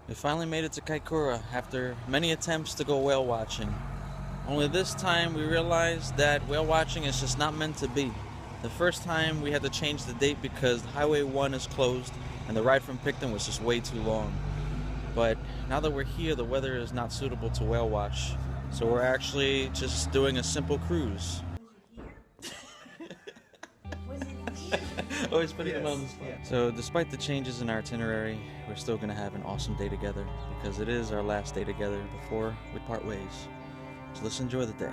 We finally made it to Kaikoura after many attempts to go whale watching. Only this time we realized that whale watching is just not meant to be. The first time we had to change the date because Highway 1 is closed and the ride from Picton was just way too long. But now that we're here, the weather is not suitable to whale watch. So we're actually just doing a simple cruise. Always putting them on the spot. So despite the changes in our itinerary, we're still going to have an awesome day together because it is our last day together before we part ways. So let's enjoy the day.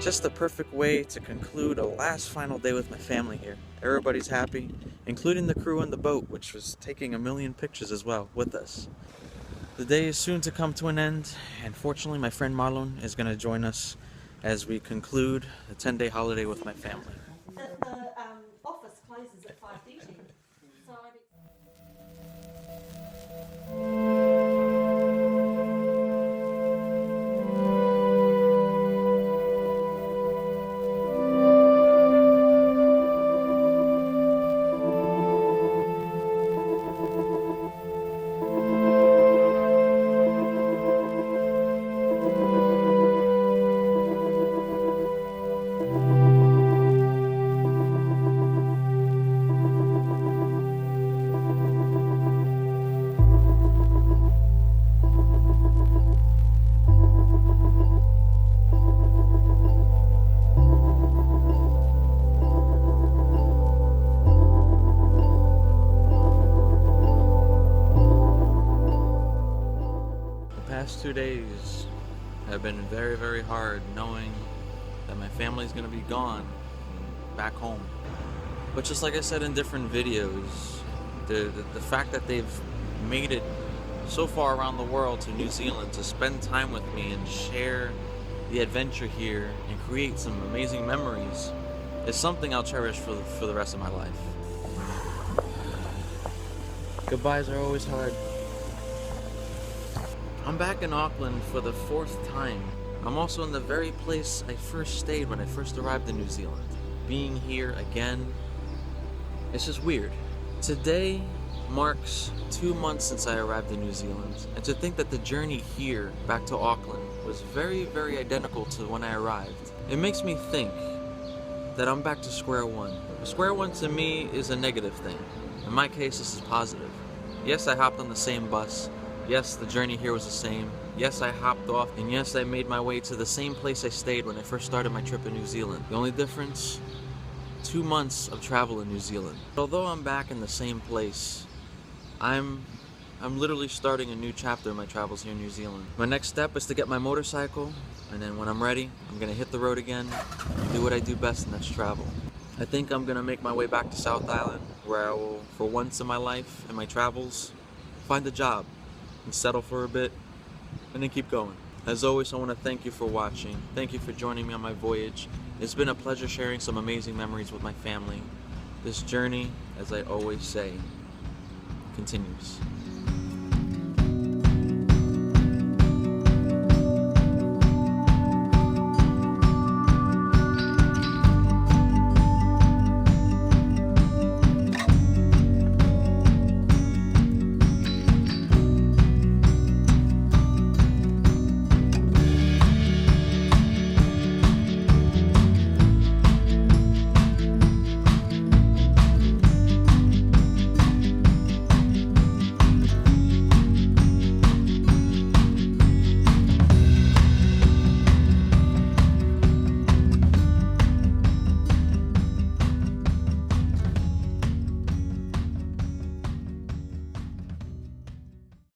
Just the perfect way to conclude a last final day with my family here. Everybody's happy, including the crew on the boat, which was taking a million pictures as well with us. The day is soon to come to an end, and fortunately my friend Marlon is going to join us as we conclude the 10-day holiday with my family. The office closes at 5:30. So Past 2 days have been very, very hard knowing that my family's gonna be gone back home. But just like I said in different videos, the fact that they've made it so far around the world to New Zealand to spend time with me and share the adventure here and create some amazing memories is something I'll cherish for the rest of my life. Goodbyes are always hard. I'm back in Auckland for the 4th time. I'm also in the very place I first stayed when I first arrived in New Zealand. Being here again, it's just weird. Today marks 2 months since I arrived in New Zealand, and to think that the journey here back to Auckland was very, very identical to when I arrived. It makes me think that I'm back to square one. Square one to me is a negative thing. In my case, this is positive. Yes, I hopped on the same bus. Yes, the journey here was the same. Yes, I hopped off, and yes, I made my way to the same place I stayed when I first started my trip in New Zealand. The only difference, 2 months of travel in New Zealand. Although I'm back in the same place, I'm literally starting a new chapter in my travels here in New Zealand. My next step is to get my motorcycle, and then when I'm ready, I'm gonna hit the road again and do what I do best, and that's travel. I think I'm gonna make my way back to South Island, where I will, for once in my life and my travels, find a job and settle for a bit, and then keep going. As always, I want to thank you for watching. Thank you for joining me on my voyage. It's been a pleasure sharing some amazing memories with my family. This journey, as I always say, continues.